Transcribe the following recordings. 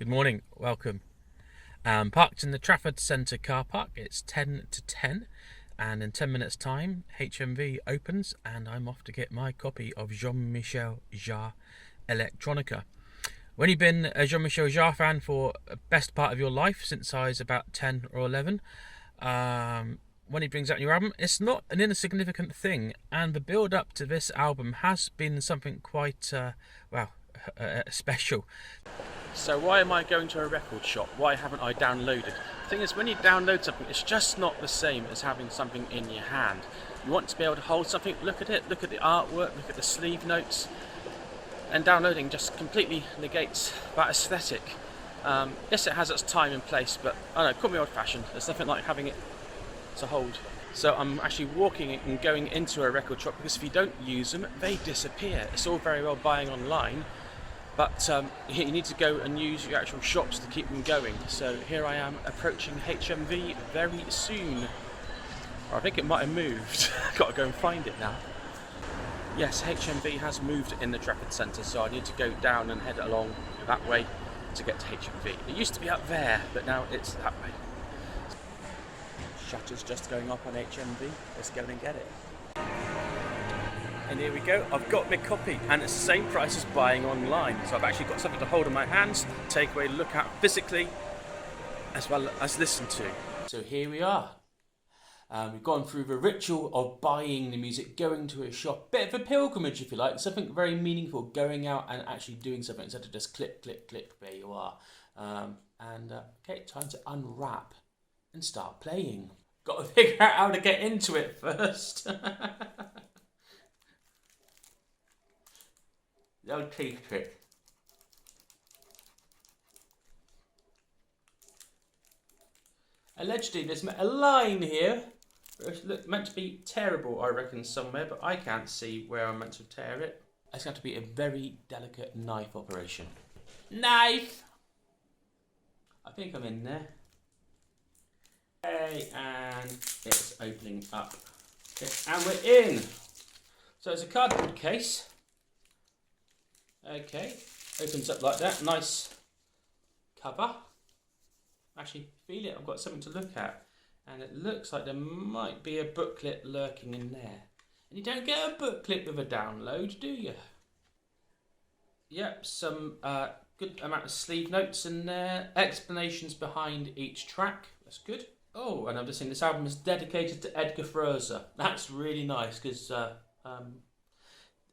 Good morning, welcome. Parked in the Trafford Centre car park. It's 10 to 10, and in 10 minutes' time, HMV opens, and I'm off to get my copy of Jean-Michel Jarre Electronica. When you've been a Jean-Michel Jarre fan for the best part of your life, since I was about 10 or 11, when he brings out a new album, it's not an insignificant thing, and the build-up to this album has been something quite, special. So why am I going to a record shop? Why haven't I downloaded? The thing is, when you download something, it's just not the same as having something in your hand. You want to be able to hold something, look at it, look at the artwork, look at the sleeve notes, and downloading just completely negates that aesthetic. Yes, it has its time and place, but I don't know, call me old-fashioned. There's nothing like having it to hold. So I'm actually walking and going into a record shop, because if you don't use them, they disappear. It's all very well buying online, but you need to go and use your actual shops to keep them going. So here I am approaching HMV very soon. Or I think it might have moved. Got to go and find it now. Yes, HMV has moved in the Trafford Centre, so I need to go down and head along that way to get to HMV. It used to be up there, but now it's that way. Shutters just going up on HMV. Let's go and get it. And here we go, I've got my copy, and it's the same price as buying online. So I've actually got something to hold in my hands, take away, look at physically, as well as listen to. So here we are. We've gone through the ritual of buying the music, going to a shop, bit of a pilgrimage if you like, something very meaningful, going out and actually doing something instead of just click, click, click, there you are. Okay, time to unwrap and start playing. Got to figure out how to get into it first. The old teeth trick. Allegedly, there's a line here. It's meant to be tearable, I reckon, somewhere, but I can't see where I'm meant to tear it. It's going to be a very delicate knife operation. Knife! I think I'm in there. Okay, and it's opening up. Okay, and we're in. So it's a cardboard case. Okay, opens up like that. Nice cover. Actually, feel it. I've got something to look at. And it looks like there might be a booklet lurking in there. And you don't get a booklet with a download, do you? Yep, some good amount of sleeve notes in there. Explanations behind each track. That's good. Oh, and I've just seen this album is dedicated to Edgar Froese. That's really nice, because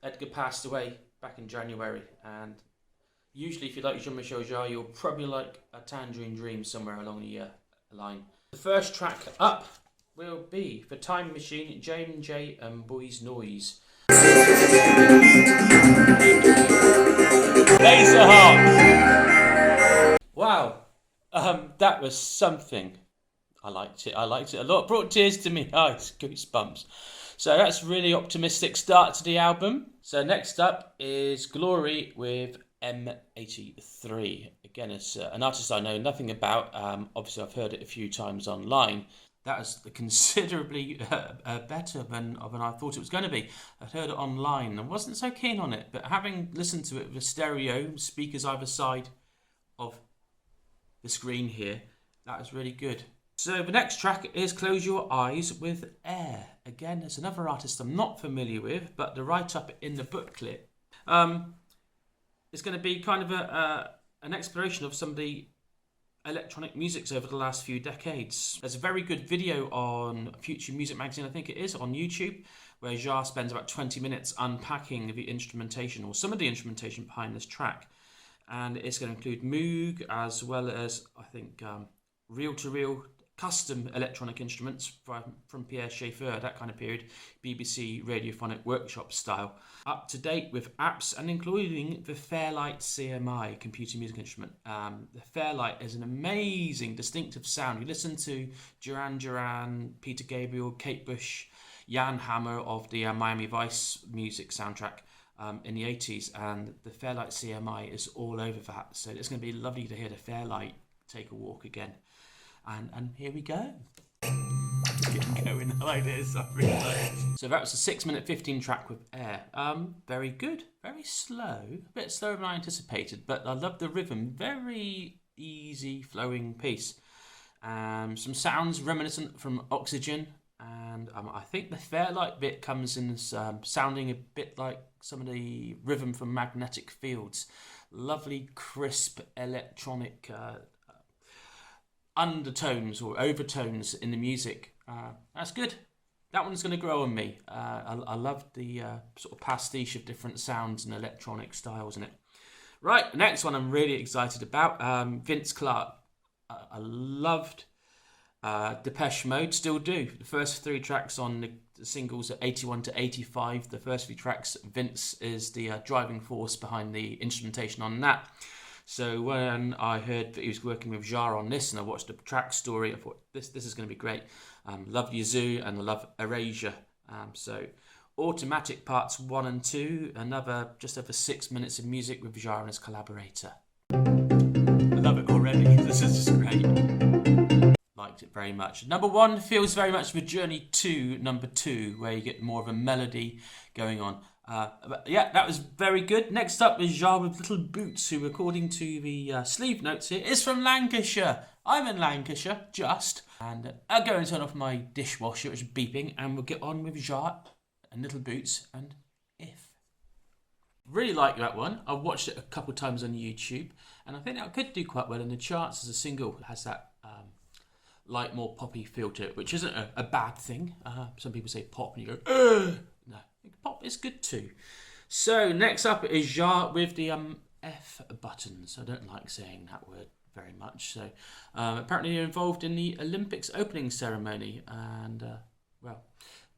Edgar passed away back in January, and usually if you like Jean-Michel Jarre, you'll probably like A Tangerine Dream somewhere along the line. The first track up will be for Time Machine, J&J and Boys Noize. Laser Heart! Wow, that was something. I liked it a lot. Brought tears to my eyes, goosebumps. So that's really optimistic start to the album. So next up is Glory with M83. Again, it's an artist I know nothing about. Obviously, I've heard it a few times online. That is considerably better than I thought it was going to be. I'd heard it online and wasn't so keen on it. But having listened to it with stereo speakers either side of the screen here, that was really good. So the next track is Close Your Eyes with Air. Again, it's another artist I'm not familiar with, but the write-up in the booklet is going to be kind of an exploration of some of the electronic musics over the last few decades. There's a very good video on Future Music Magazine, I think it is, on YouTube, where Jarre spends about 20 minutes unpacking the instrumentation, or some of the instrumentation behind this track. And it's going to include Moog, as well as, I think, reel-to-reel custom electronic instruments from Pierre Schaeffer, that kind of period, BBC radiophonic workshop style. Up to date with apps and including the Fairlight CMI computer music instrument. The Fairlight is an amazing distinctive sound. You listen to Duran Duran, Peter Gabriel, Kate Bush, Jan Hammer of the Miami Vice music soundtrack in the 80s, and the Fairlight CMI is all over that. So it's going to be lovely to hear the Fairlight take a walk again. And here we go. Getting going like this, I really like it. So that was a 6-minute 15 track with Air. Very good, very slow, a bit slower than I anticipated, but I love the rhythm, very easy flowing piece. Some sounds reminiscent from Oxygen, and I think the Fairlight bit comes in sounding a bit like some of the rhythm from Magnetic Fields. Lovely, crisp, electronic undertones or overtones in the music. That's good. That one's going to grow on me. I love the sort of pastiche of different sounds and electronic styles in it. Right, the next one I'm really excited about. Vince Clarke. I loved Depeche Mode, still do. The first 3 tracks on the singles are 81 to 85. The first 3 tracks, Vince is the driving force behind the instrumentation on that. So when I heard that he was working with Jarre on this and I watched the track story, I thought this is going to be great. Love Yazoo and I love Erasure. So Automatic parts 1 and 2, another just over 6 minutes of music with Jarre and his collaborator. I love it already. This is just great. Liked it very much. Number 1 feels very much the journey to number 2, where you get more of a melody going on. But yeah, that was very good. Next up is Jarre with Little Boots, who, according to the sleeve notes here, is from Lancashire. I'm in Lancashire, just. And I'll go and turn off my dishwasher, which is beeping, and we'll get on with Jarre and Little Boots and If. Really like that one. I've watched it a couple of times on YouTube, and I think that could do quite well in the charts as a single. It has that light, more poppy feel to it, which isn't a bad thing. Some people say pop, and you go, ugh! No, pop is good too. So next up is Jarre with the F buttons. I don't like saying that word very much. So apparently you're involved in the Olympics opening ceremony, and well,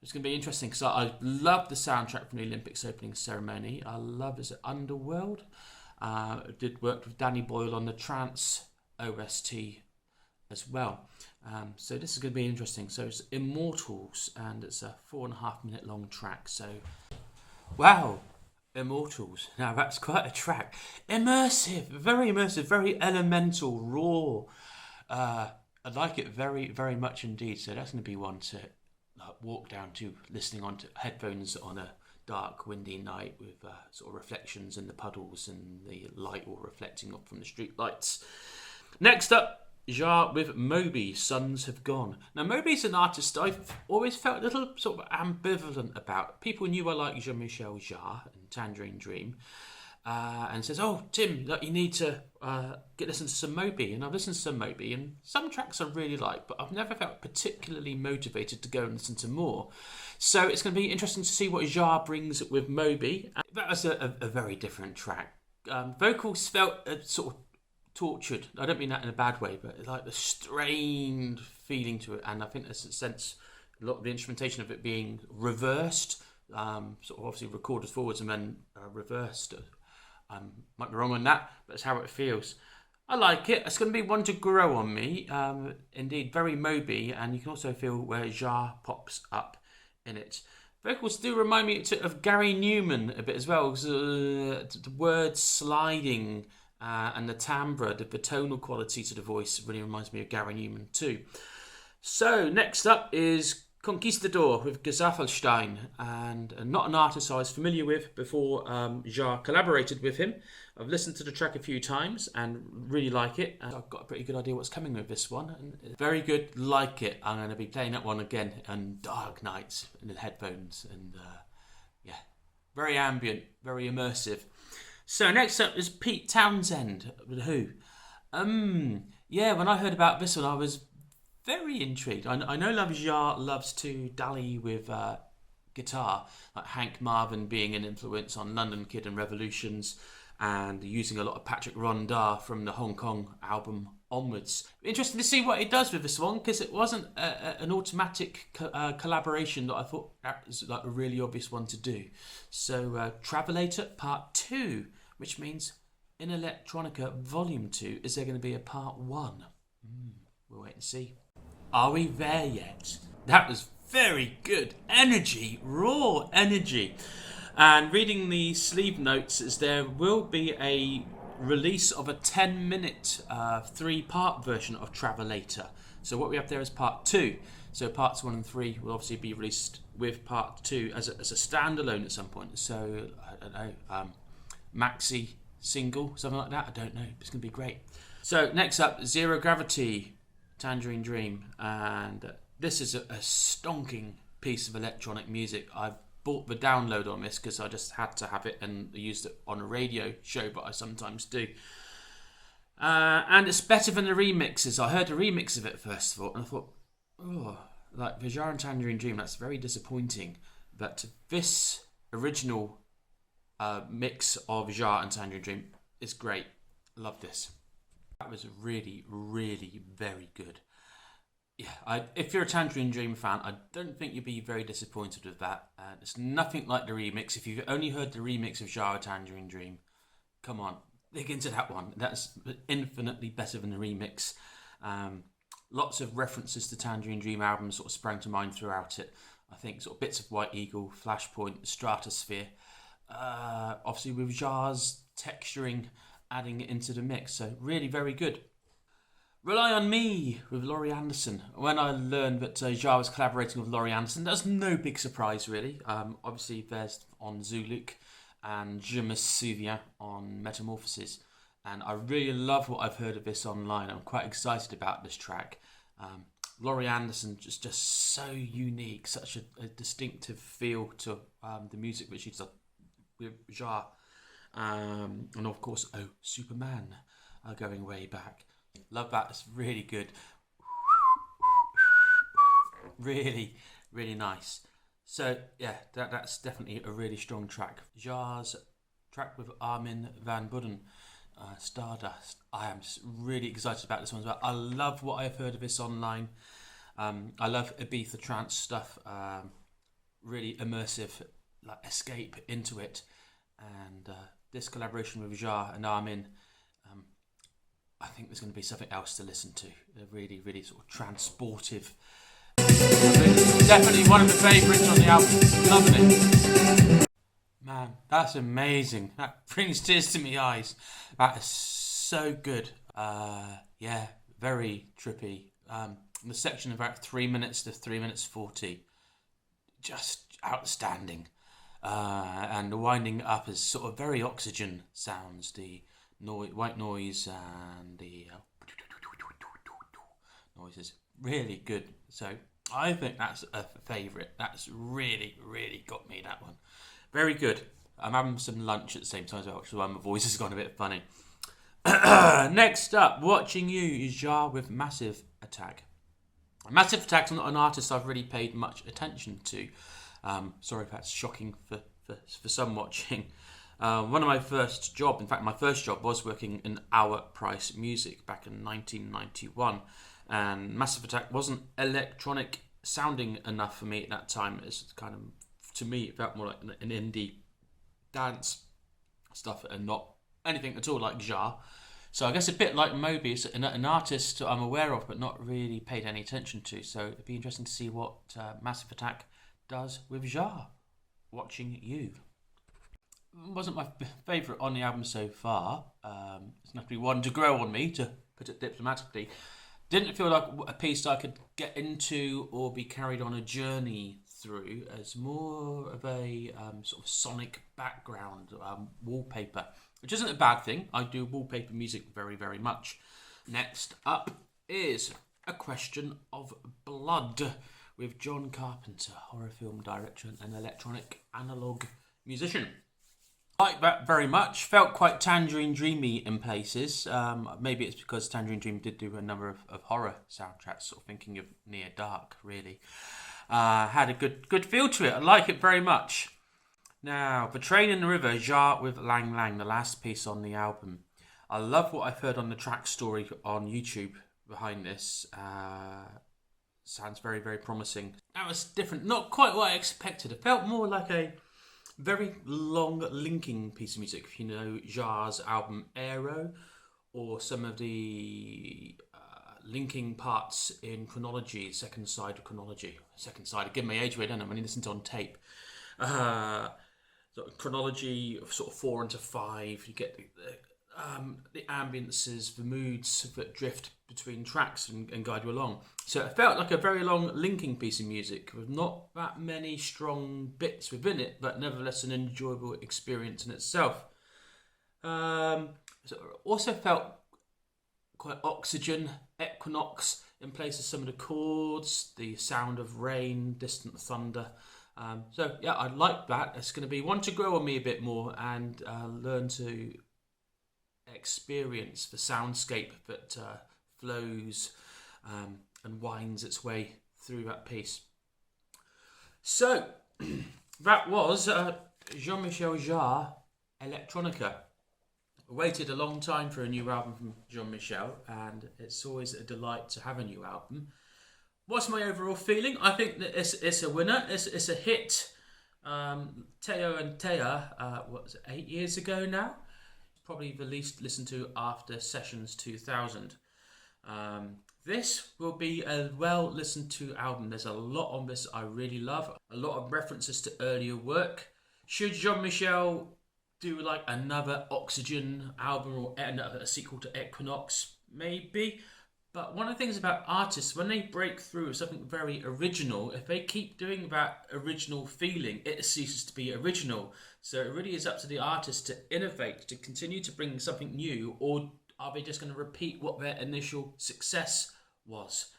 it's going to be interesting because I love the soundtrack from the Olympics opening ceremony. I love it Underworld. Did work with Danny Boyle on the Trance OST as well. So this is going to be interesting. So it's Immortals, and it's a 4.5 minute long track. So, wow, Immortals. Now that's quite a track. Immersive, very elemental, raw. I like it very, very much indeed. So that's going to be one to walk down to, listening onto headphones on a dark, windy night with sort of reflections in the puddles and the light all reflecting up from the street lights. Next up, Jarre with Moby, Suns Have Gone. Now, Moby's an artist I've always felt a little sort of ambivalent about. People knew I liked Jean-Michel Jarre and Tangerine Dream, and says, "Oh, Tim, look, you need to listen to some Moby." And I've listened to some Moby, and some tracks I really like, but I've never felt particularly motivated to go and listen to more. So it's going to be interesting to see what Jarre brings with Moby. That was a very different track. Vocals felt sort of tortured. I don't mean that in a bad way, but like the strained feeling to it, and I think there's a sense, a lot of the instrumentation of it being reversed, sort of obviously recorded forwards and then reversed. Might be wrong on that, but it's how it feels. I like it. It's going to be one to grow on me. Indeed, very Moby, and you can also feel where Jarre pops up in it. Vocals do remind me of Gary Newman a bit as well, because the words sliding and the timbre, the tonal quality to the voice really reminds me of Gary Newman too. So next up is Conquistador with Gesaffelstein, and not an artist I was familiar with before Jarre collaborated with him. I've listened to the track a few times and really like it, and I've got a pretty good idea what's coming with this one. And very good, like it. I'm going to be playing that one again on dark nights in the headphones, and yeah, very ambient, very immersive. So next up is Pete Townshend with Who. Yeah, when I heard about this one, I was very intrigued. I know Jarre loves to dally with guitar, like Hank Marvin being an influence on London Kid and Revolutions, and using a lot of Patrick Rondar from the Hong Kong album onwards. Interesting to see what he does with this one, because it wasn't an automatic collaboration that I thought that was like a really obvious one to do. So Travelator Part 2, which means in Electronica Volume 2, is there going to be a Part 1? We'll wait and see. Are we there yet? That was very good. Energy, raw energy. And reading the sleeve notes, is there will be a release of a 10-minute 3-part version of Travelator. So what we have there is Part 2. So parts 1 and 3 will obviously be released with part 2 as a standalone at some point. So I don't know, maxi single, something like that. I don't know. It's going to be great. So next up, Zero Gravity, Tangerine Dream, and this is a stonking piece of electronic music. I've bought the download on this because I just had to have it and used it on a radio show, but I sometimes do. And it's better than the remixes. I heard a remix of it first of all, and I thought, oh, like the Jarre and Tangerine Dream, that's very disappointing. But this original mix of Jarre and Tangerine Dream is great. Love this. That was really, really very good. Yeah, if you're a Tangerine Dream fan, I don't think you'd be very disappointed with that. It's nothing like the remix. If you've only heard the remix of Jarre Tangerine Dream, come on, dig into that one. That's infinitely better than the remix. Lots of references to Tangerine Dream albums sort of sprang to mind throughout it. I think sort of bits of White Eagle, Flashpoint, Stratosphere. Obviously with Jarre's texturing, adding it into the mix. So really very good. Rely on Me with Laurie Anderson. When I learned that Jarre was collaborating with Laurie Anderson, that's no big surprise really. Obviously there's on Zuluk and Je me souviens on Metamorphosis. And I really love what I've heard of this online. I'm quite excited about this track. Laurie Anderson just so unique, such a distinctive feel to the music which she's done with Jarre. And of course, Superman, going way back. Love that. It's really good. Really, really nice. So yeah, that's definitely a really strong track. Jarre's track with Armin van Buuren, Stardust. I am just really excited about this one as well. I love what I've heard of this online. I love Ibiza trance stuff. Really immersive, like escape into it. And this collaboration with Jarre and Armin, I think there's going to be something else to listen to. A really, really sort of transportive. Definitely one of the favourites on the album. Loving it. Man, that's amazing. That brings tears to my eyes. That is so good. Yeah, very trippy. The section of about 3 minutes to 3 minutes 40. Just outstanding. And the winding up is sort of very Oxygen sounds. The white noise and the noises. Really good. So I think that's a favourite. That's really, really got me, that one. Very good. I'm having some lunch at the same time as well, which is why my voice has gone a bit funny. Next up, Watching You is Jarre with Massive Attack. Massive Attack's not an artist I've really paid much attention to. Sorry if that's shocking for some watching. One of my first job, in fact my first job, was working in Our Price Music back in 1991, and Massive Attack wasn't electronic sounding enough for me at that time. It's kind of, to me, it felt more like an indie dance stuff and not anything at all like Jarre. So I guess a bit like Moby, it's an artist I'm aware of but not really paid any attention to. So it'd be interesting to see what Massive Attack does with Jarre. Watching You. Wasn't my favourite on the album so far. It's not to be one to grow on me, to put it diplomatically. Didn't feel like a piece I could get into or be carried on a journey through, as more of a sort of sonic background wallpaper, which isn't a bad thing. I do wallpaper music very, very much. Next up is A Question of Blood with John Carpenter, horror film director and electronic analog musician. Like that very much. Felt quite Tangerine Dreamy in places. Maybe it's because Tangerine Dream did do a number of horror soundtracks, sort of thinking of Near Dark, really. Had a good feel to it. I like it very much. Now, The Train in the River, Jarre with Lang Lang, the last piece on the album. I love what I've heard on the track story on YouTube behind this. Sounds very, very promising. That was different. Not quite what I expected. It felt more like a very long linking piece of music. If you know Jarre's album Aero, or some of the linking parts in Chronology, Second Side of Chronology. Second Side, I give my age away, don't I? When you listen to it on tape. Sort of Chronology, sort of 4 into 5. You get the ambiences, the moods that drift between tracks and guide you along. So it felt like a very long linking piece of music with not that many strong bits within it, but nevertheless an enjoyable experience in itself. So it also felt quite Oxygen, Equinox in place of some of the chords, the sound of rain, distant thunder. So yeah, I like that. It's going to be one to grow on me a bit more and learn to experience the soundscape that flows and winds its way through that piece. So that was Jean-Michel Jarre, Electronica. I waited a long time for a new album from Jean-Michel, and it's always a delight to have a new album. What's my overall feeling? I think that it's a winner. It's a hit. Teo and Tea, 8 years ago now? Probably the least listened to after Sessions 2000. This will be a well listened to album. There's a lot on this I really love. A lot of references to earlier work. Should Jean-Michel do like another Oxygen album or a sequel to Equinox? Maybe. But one of the things about artists, when they break through something very original, if they keep doing that original feeling, it ceases to be original. So it really is up to the artist to innovate, to continue to bring something new, or are they just going to repeat what their initial success was?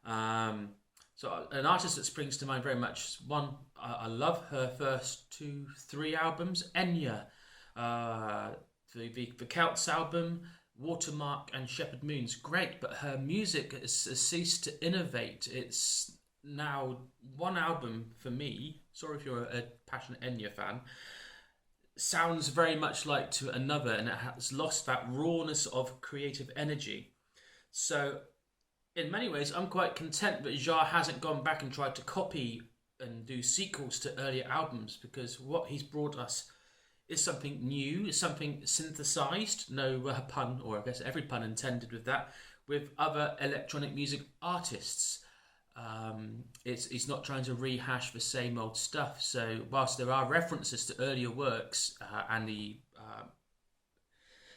So an artist that springs to mind very much, one, I love her first 2-3 albums, Enya, the Celts album, Watermark and Shepherd Moon's great, but her music has ceased to innovate. It's now one album for me. Sorry if you're a passionate Enya fan. Sounds very much like to another, and it has lost that rawness of creative energy. So in many ways, I'm quite content that Jarre hasn't gone back and tried to copy and do sequels to earlier albums, because what he's brought us is something new, something synthesized, no pun, or I guess every pun intended with that, with other electronic music artists. He's not trying to rehash the same old stuff. So whilst there are references to earlier works and the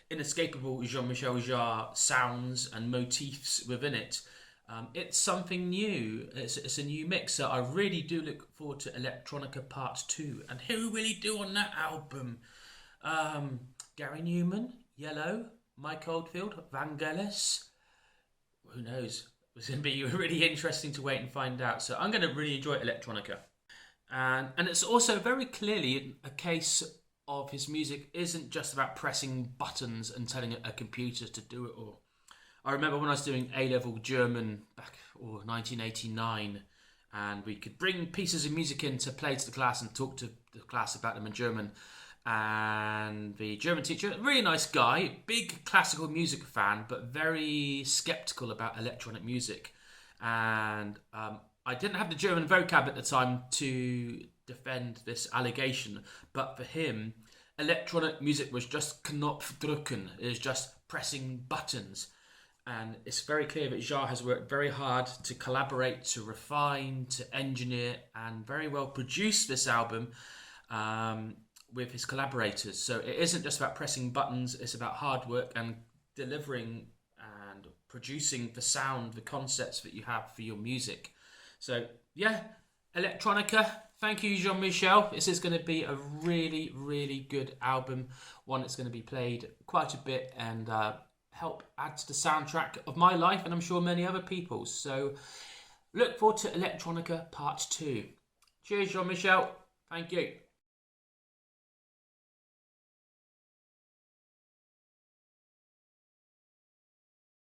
inescapable Jean-Michel Jarre sounds and motifs within it, it's something new. It's a new mix. So I really do look forward to Electronica Part 2. And who will he do on that album? Gary Newman, Yellow, Mike Oldfield, Vangelis. Who knows? It's going to be really interesting to wait and find out. So I'm going to really enjoy Electronica. And it's also very clearly a case of his music isn't just about pressing buttons and telling a computer to do it all. I remember when I was doing A-level German back in 1989, and we could bring pieces of music in to play to the class and talk to the class about them in German. And the German teacher, really nice guy, big classical music fan, but very skeptical about electronic music. And I didn't have the German vocab at the time to defend this allegation, but for him, electronic music was just Knopfdrücken, it is just pressing buttons. And it's very clear that Jarre has worked very hard to collaborate, to refine, to engineer, and very well produce this album with his collaborators. So it isn't just about pressing buttons, it's about hard work and delivering and producing the sound, the concepts that you have for your music. So yeah, Electronica, thank you Jean-Michel. This is going to be a really, really good album. One that's going to be played quite a bit and help add to the soundtrack of my life, and I'm sure many other people's. So look forward to Electronica Part 2. Cheers Jean-Michel, thank you.